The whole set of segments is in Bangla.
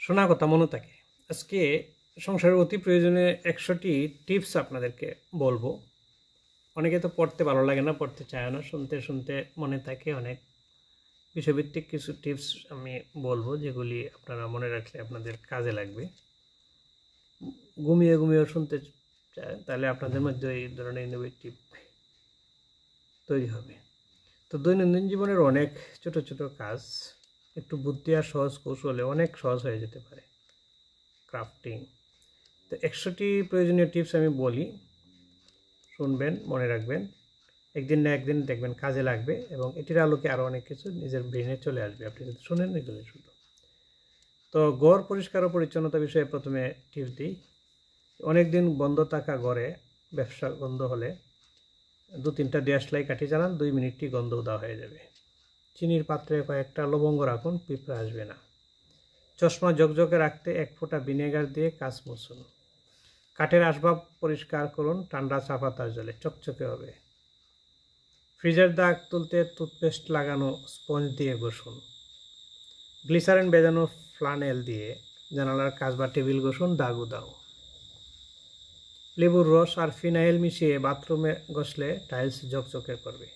শোনা কথা মনে থাকে। আজকে সংসারের অতি প্রয়োজনীয় 100টি টিপস আপনাদেরকে বলবো। অনেকে তো পড়তে ভালো লাগে না, পড়তে চায় না, শুনতে শুনতে মনে থাকে। অনেক বিষয়ভিত্তিক কিছু টিপস আমি বলবো, যেগুলি আপনারা মনে রাখলে আপনাদের কাজে লাগবে। ঘুমিয়েও শুনতে চায়, তাহলে আপনাদের মধ্যে এই ধরনের ইনোভেটিভ তৈরি হবে। তো দৈনন্দিন জীবনের অনেক ছোট ছোট কাজ একটু বুদ্ধি আর সহজ কৌশলে অনেক সহজ হয়ে যেতে পারে। ক্রাফটিং। তো 100টি প্রয়োজনীয় টিপস আমি বলি, শুনবেন, মনে রাখবেন। একদিন না একদিন দেখবেন কাজে লাগবে, এবং এটির আলোকে আরও অনেক কিছু নিজের ব্রেনে চলে আসবে আপনি যদি শুনেন এগুলো শুধু। তো ঘর পরিষ্কার ও পরিচ্ছন্নতা বিষয়ে প্রথমে টিপস দিই। অনেকদিন বন্ধ থাকা ঘরে ব্যবসা গন্ধ হলে 2-3টা দেশলাই কাঠি জ্বালান, 2 মিনিটটি গন্ধ উদা হয়ে যাবে। চিনির পাত্রে কয়েকটা লবঙ্গ রাখুন, পিঁপড়া আসবে না। চশমা ঝকঝকে রাখতে 1 ফোঁটা ভিনেগার দিয়ে কাঁচ মুছুন। কাঠের আসবাব পরিষ্কার করুন ঠান্ডা চা পাতার জলে, চকচকে হবে। ফ্রিজের দাগ তুলতে টুথপেস্ট লাগানো স্পঞ্জ দিয়ে ঘষুন। গ্লিসারিন ভেজানো ফ্লানেল দিয়ে জানালার কাচ বা টেবিল ঘষুন, দাগ উদাও। লেবুর রস আর ফিনাইল মিশিয়ে বাথরুমে ঘষলে টাইলস ঝকঝকে করবে।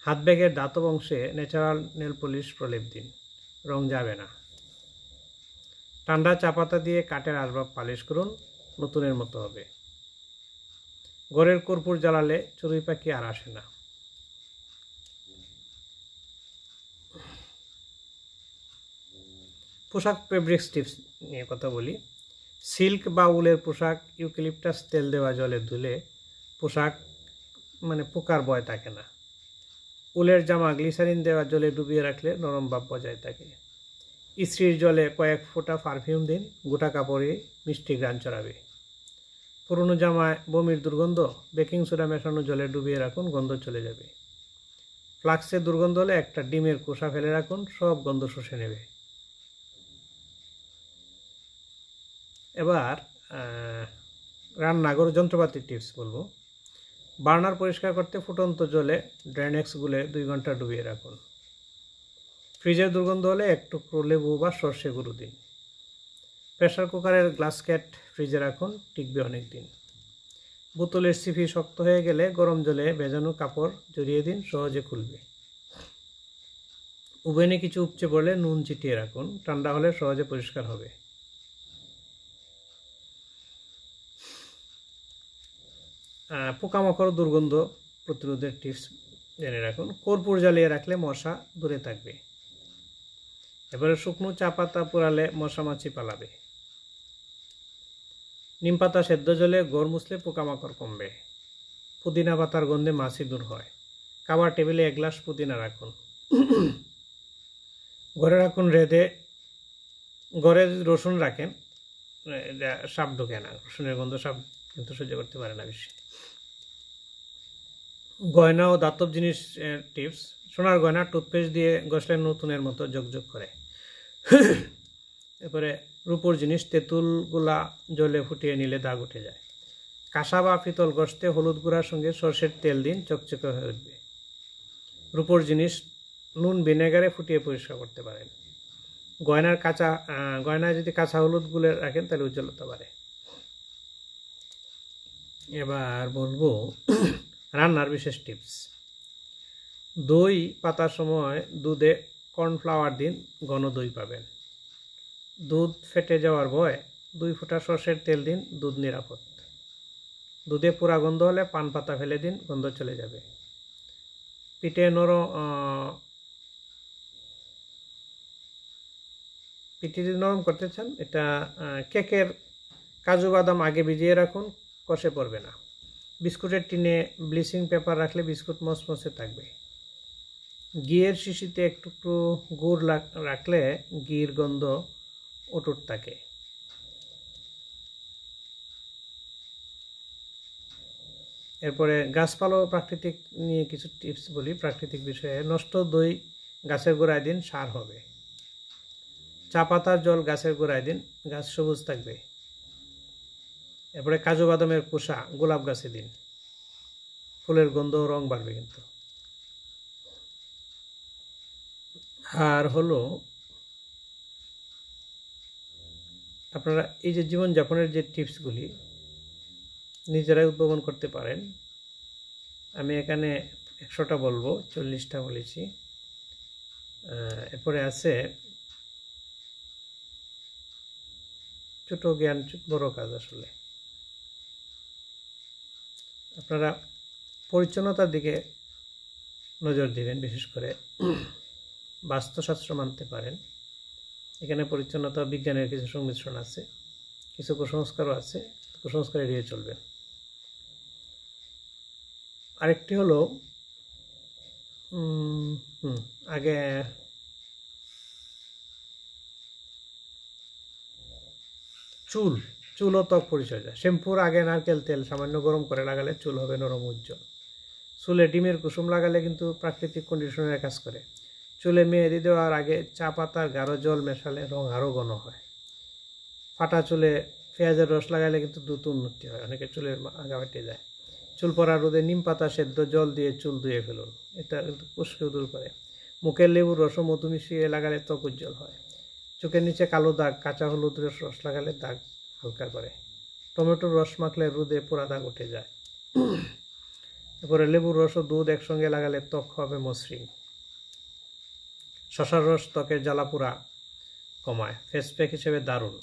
হাত ব্যাগের দাতব অংশে ন্যাচারাল নেল পলিশ প্রলেপ দিন, রং যাবে না। ঠান্ডা চা পাতা দিয়ে কাঠের আসবাব পালিশ করুন, নতুনের মতো হবে। ঘরের কর্পূর জ্বালালে চড়ুই পাখি আর আসে না। পোশাক ফেব্রিক্স টিপস নিয়ে কথা বলি। সিল্ক বা উলের পোশাক ইউক্যালিপটাস তেল দেওয়া জলে ধুলে পোশাক পোকার ভয় থাকে না। উলের জামা গ্লিসারিন দেওয়া জলে ডুবিয়ে রাখলে নরম ভাব বজায় থাকে। ইস্ত্রির জলে কয়েক ফোঁটা পারফিউম দিন, গোটা কাপড়ে মিষ্টি ঘ্রাণ ছড়াবে। পুরনো জামায় বমির দুর্গন্ধ, বেকিং সোডা মেশানো জলে ডুবিয়ে রাখুন, গন্ধ চলে যাবে। ফ্লাক্সে দুর্গন্ধ হলে একটা ডিমের খোসা ফেলে রাখুন, সব গন্ধ শুষে নেবে। এবার রান্নাঘর যন্ত্রপাতির টিপস বলবো। বার্নার পরিষ্কার করতে ফুটন্ত জলে ড্রেনেক্স গুলে 2 ঘন্টা ডুবিয়ে রাখুন। ফ্রিজের দুর্গন্ধ হলে 1 টুকরো লেবু বা সর্ষে গুঁড়ো দিন। প্রেসার কুকারের গ্লাস ক্যাট ফ্রিজে রাখুন, টিকবে অনেক দিন। বোতলের সিফি শক্ত হয়ে গেলে গরম জলে ভেজানো কাপড় জড়িয়ে দিন, সহজে খুলবে। ওভেনে কিছু উপচে পড়লে নুন ছিটিয়ে রাখুন, ঠান্ডা হলে সহজে পরিষ্কার হবে। পোকামাকড় দুর্গন্ধ প্রতিরোধের টিপস জেনে রাখুন। কর্পূর জ্বালিয়ে রাখলে মশা দূরে থাকবে। এবারে শুকনো চা পাতা পোড়ালে মশা মাছি পালাবে। নিম পাতা সেদ্ধ জলে গড় মুছলে পোকামাকড় কমবে। পুদিনা পাতার গন্ধে মাছি দূর হয়। খাবার টেবিলে 1 গ্লাস পুদিনা রাখুন। ঘরে রাখুন রেঁধে। ঘরে রসুন রাখেন, সাপ ঢোকে না, রসুনের গন্ধ সাপ কিন্তু সহ্য করতে পারে না বেশি। গয়না ও দাতব জিনিস টিপস। সোনার গয়না টুথপেস্ট দিয়ে ঘষলে নতুনের মতো ঝকঝক করে। এরপরে রূপোর জিনিস তেঁতুলগুলা জলে ফুটিয়ে নিলে দাগ উঠে যায়। কাঁসা বা পিতল ঘষতে হলুদ গুঁড়ার সঙ্গে সর্ষের তেল দিন, চকচকে হয়ে উঠবে। রূপোর জিনিস নুন ভিনেগারে ফুটিয়ে পরিষ্কার করতে পারেন। গয়নায় যদি কাঁচা হলুদ গুলে রাখেন তাহলে উজ্জ্বলতা বাড়ে। এবার বলবো রান্নার বিশেষ টিপস। দই পাতার সময় দুধে কর্নফ্লাওয়ার দিন, ঘন দই পাবেন। দুধ ফেটে যাওয়ার ভয়, 2 ফোঁটা সর্ষের তেল দিন, দুধ নিরাপদ। দুধে পোড়া গন্ধ হলে পান পাতা ফেলে দিন, গন্ধ চলে যাবে। পিঠে যদি নরম করতে চান, এটা কেকের কাজু বাদাম আগে ভিজিয়ে রাখুন, কষে পড়বে না। বিস্কুটের টিনে ব্লিচিং পেপার রাখলে বিস্কুট মচমচে থাকবে। ঘিয়ের শিশিতে 1 টুকরো গুড় রাখলে ঘির গন্ধ অটুট থাকে। এরপরে গাছপালা প্রাকৃতিক নিয়ে কিছু টিপস বলি। প্রাকৃতিক বিষয়ে নষ্ট দই গাছের গোড়ায় দিন, সার হবে। চা পাতার জল গাছের গোড়ায় দিন, গাছ সবুজ থাকবে। এরপরে কাজু বাদামের খোসা গোলাপ গাছে দিন, ফুলের গন্ধ ও রং বাড়বে কিন্তু। আর হলো আপনারা এই যে জীবনযাপনের যে টিপসগুলি নিজেরাই উদ্ভাবন করতে পারেন। আমি এখানে 100টা বলবো, 40টা বলেছি। এরপরে আছে ছোট জ্ঞান বড় কাজ। আসলে আপনারা পরিচ্ছন্নতার দিকে নজর দিবেন, বিশেষ করে বাস্তুশাস্ত্র মানতে পারেন। এখানে পরিচ্ছন্নতা বিজ্ঞানের কিছু সংমিশ্রণ আছে, কিছু কুসংস্কারও আছে, কুসংস্কার এড়িয়ে চলবেন। আরেকটি হলো আগে চুল ও ত্বক পরিচর্যা। শ্যাম্পুর আগে নারকেল তেল সামান্য গরম করে লাগালে চুল হবে নরম উজ্জ্বল। চুলে ডিমের কুসুম লাগালে কিন্তু প্রাকৃতিক কন্ডিশনারের কাজ করে। চুলে মেহেদি দেওয়ার আগে চা পাতার গাঢ় জল মেশালে রং আরও ঘন হয়। ফাটা চুলে পেঁয়াজের রস লাগালে কিন্তু দ্রুত উন্নতি হয়, অনেকে চুলের আগা ফেটে যায়। চুল পড়া রোদে নিম পাতা সেদ্ধ জল দিয়ে চুল ধুয়ে ফেলুন, এটা কিন্তু উস্কেও দূর করে। মুখের লেবুর রস মধু মিশিয়ে লাগালে ত্বক উজ্জ্বল হয়। চোখের নিচে কালো দাগ কাঁচা হলুদের রস লাগালে দাগ হালকা করে। টমেটোর রস মাখলে রোদে পোড়া দাগ উঠে যায়। এরপরে লেবুর রস ও দুধ একসঙ্গে লাগালে ত্বক হবে মসৃণ। শশার রস ত্বকের জ্বালাপোড়া কমায়, ফেস প্যাক হিসেবে দারুণ।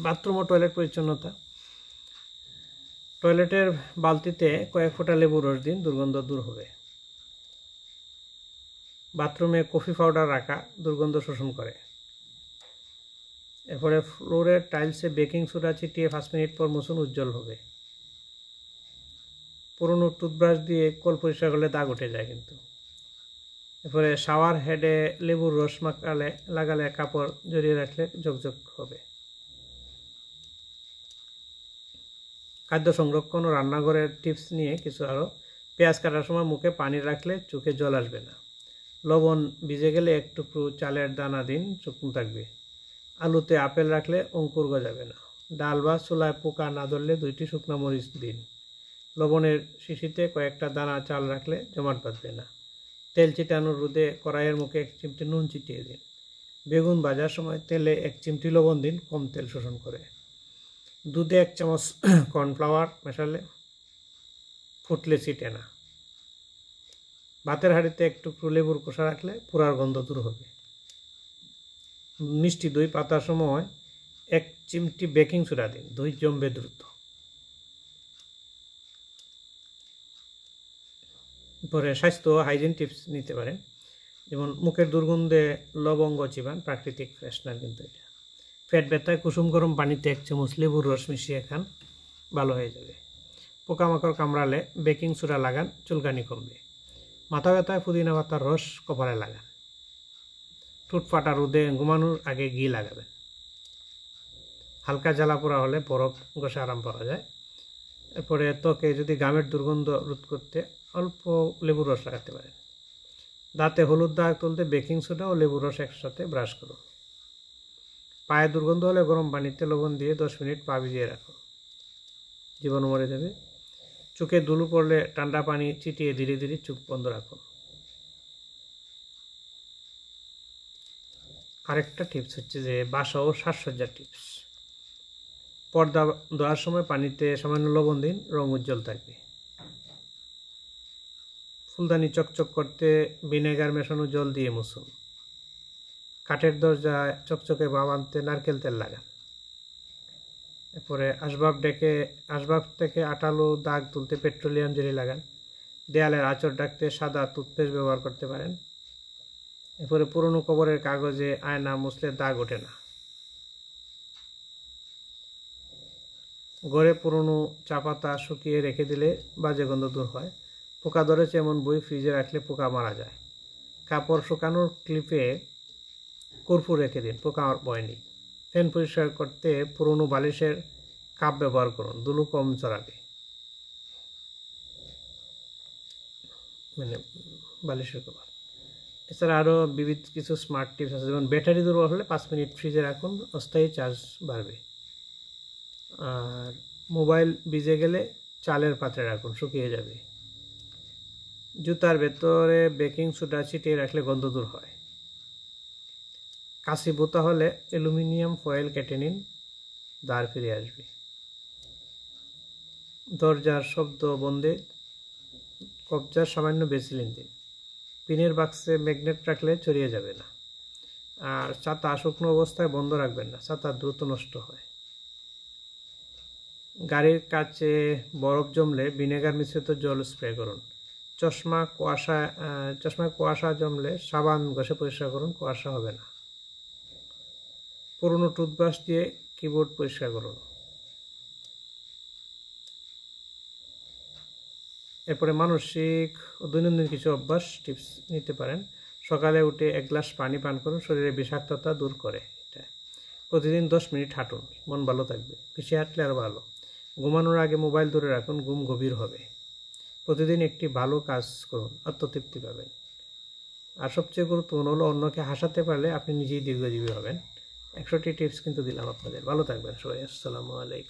বাথরুম ও টয়লেট পরিচ্ছন্নতা। টয়লেটের বালতিতে কয়েক ফোঁটা লেবুর রস দিন, দুর্গন্ধ দূর হবে। বাথরুমে কফি পাউডার রাখা দুর্গন্ধ শোষণ করে। এরপরে ফ্লোরের টাইলসে বেকিং সোডা ছিটিয়ে 5 মিনিট পর মুছুন, উজ্জ্বল হবে। পুরনো টুথব্রাশ দিয়ে কল পরিষ্কার করলে দাগ উঠে যায় কিন্তু। এরপরে শাওয়ার হেডে লেবুর রস লাগালে কাপড় জড়িয়ে রাখলে ঝকঝক হবে। খাদ্য সংরক্ষণ ও রান্নাঘরের টিপস নিয়ে কিছু আরও। পেঁয়াজ কাটার সময় মুখে পানি রাখলে চোখে জল আসবে না। লবণ ভিজে গেলে এক টুকরো চালের দানা দিন, শুকনো থাকবে। আলুতে আপেল রাখলে অঙ্কুর গজাবে না। ডাল বা চুলায় পোকা না ধরলে 2টি শুকনো মরিচ দিন। লবণের শিশিতে কয়েকটা দানা চাল রাখলে জমাট বাঁধবে না। তেল চিটানোর রোদে কড়াইয়ের মুখে 1 চিমটি নুন চিটিয়ে দিন। বেগুন ভাজার সময় তেলে 1 চিমটি লবণ দিন, কম তেল শোষণ করে। দুধে 1 চামচ কর্নফ্লাওয়ার মেশালে ফুটলে ছিটে না। ভাতের হাঁড়িতে 1 টুকরো লেবুর খোসা রাখলে পোড়ার গন্ধ দূর হবে। মিষ্টি দই পাতার সময় 1 চিমটি বেকিং সোডা দিন, দই জমবে দ্রুত। পরে স্বাস্থ্য হাইজিন টিপস নিতে পারেন, যেমন মুখের দুর্গন্ধে লবঙ্গ চিবান, প্রাকৃতিক ফ্রেশনার কিন্তু এটা। পেট ব্যথায় কুসুম গরম পানিতে 1 চামচ লেবুর রস মিশিয়ে খান, ভালো হয়ে যাবে। পোকামাকড় কামড়ালে বেকিং সোডা লাগান, চুলকানি কমবে। মাথা ব্যথায় পুদিনা পাতার রস কপালে লাগান। ঠোঁট ফাটা রোদে ঘুমানোর আগে ঘি লাগাবেন। হালকা জ্বালা পোড়া হলে বরফ ঘষে আরাম পাওয়া যায়। এরপরে ত্বকে যদি ঘামের দুর্গন্ধ রোধ করতে অল্প লেবুর রস লাগাতে পারেন। দাঁতে হলুদ দাগ তুলতে বেকিং সোডা ও লেবুর রস একসাথে ব্রাশ করুন। পায়ে দুর্গন্ধ হলে গরম পানিতে লবণ দিয়ে 10 মিনিট পা ভিজিয়ে রাখুন, জীবাণু মরে যাবে। চোখে ধুলো পড়লে ঠান্ডা পানি ছিটিয়ে ধীরে ধীরে চোখ বন্ধ রাখুন। আরেকটা টিপস হচ্ছে যে বাসা ও সাজসজ্জার টিপস। পর্দা ধোয়ার সময় পানিতে সামান্য লবণ দিন, রং উজ্জ্বল থাকবে। ফুলদানি চকচক করতে ভিনেগার মেশানো জল দিয়ে মুছুন। কাঠের দরজায় চকচকে ভাব আনতে নারকেল তেল লাগান। এরপরে আসবাব থেকে আঠালো দাগ তুলতে পেট্রোলিয়াম জেলি লাগান। দেয়ালের আঁচড় ঢাকতে সাদা টুথপেস্ট ব্যবহার করতে পারেন। এরপরে পুরনো কবরের কাগজে আয়না মুছলে দাগ ওঠে না। ঘরে পুরনো চা পাতা শুকিয়ে রেখে দিলে বাজে গন্ধ দূর হয়। পোকা ধরেছে এমন বই ফ্রিজে রাখলে পোকা মারা যায়। কাপড় শুকানোর ক্লিপে কর্পূর রেখে দিন, পোকা ভয় নেই। ফ্যান পরিষ্কার করতে পুরনো বালিশের কাপ ব্যবহার করুন, ধুলো কম চড়াবে। মানে বালিশের কভার। এছাড়া আরও বিবিধ কিছু স্মার্ট টিপস আছে, যেমন ব্যাটারি দুর্বল হলে 5 মিনিট ফ্রিজে রাখুন, অস্থায়ী চার্জ বাড়বে। আর মোবাইল ভিজে গেলে চালের পাত্রে রাখুন, শুকিয়ে যাবে। জুতার ভেতরে বেকিং সোডা ছিটিয়ে রাখলে গন্ধ দূর হয়। কাশি বোতা হলে অ্যালুমিনিয়াম ফয়েল কেটে নিন, দ্বার ফিরে আসবে। দরজার শব্দ বন্ধে কবজার সামান্য বেসিলিন দিন। পিনের বাক্সে ম্যাগনেট রাখলে ছড়িয়ে যাবে না। আর ছাতা শুকনো অবস্থায় বন্ধ রাখবেন না, ছাতা দ্রুত নষ্ট হয়। গাড়ির কাছে বরফ জমলে ভিনেগার মিশ্রিত জল স্প্রে করুন। চশমায় কুয়াশা জমলে সাবান ঘষে পরিষ্কার করুন, কুয়াশা হবে না। পুরনো টুথব্রাশ দিয়ে কিবোর্ড পরিষ্কার করুন। এরপরে মানসিক ও দৈনন্দিন কিছু অভ্যাস টিপস নিতে পারেন। সকালে উঠে 1 গ্লাস পানি পান করুন, শরীরে বিষাক্ততা দূর করে। এটা প্রতিদিন 10 মিনিট হাঁটুন, মন ভালো থাকবে। বেশি হাঁটলে আরও ভালো। ঘুমানোর আগে মোবাইল দূরে রাখুন, ঘুম গভীর হবে। প্রতিদিন একটি ভালো কাজ করুন, আত্মতৃপ্তি পাবেন। আর সবচেয়ে গুরুত্বপূর্ণ হলো অন্যকে হাসাতে পারলে আপনি নিজেই দীর্ঘজীবী হবেন। 100টি টিপস কিন্তু দিলাম আপনাদের। ভালো থাকবেন সবাই। আসসালামু আলাইকুম।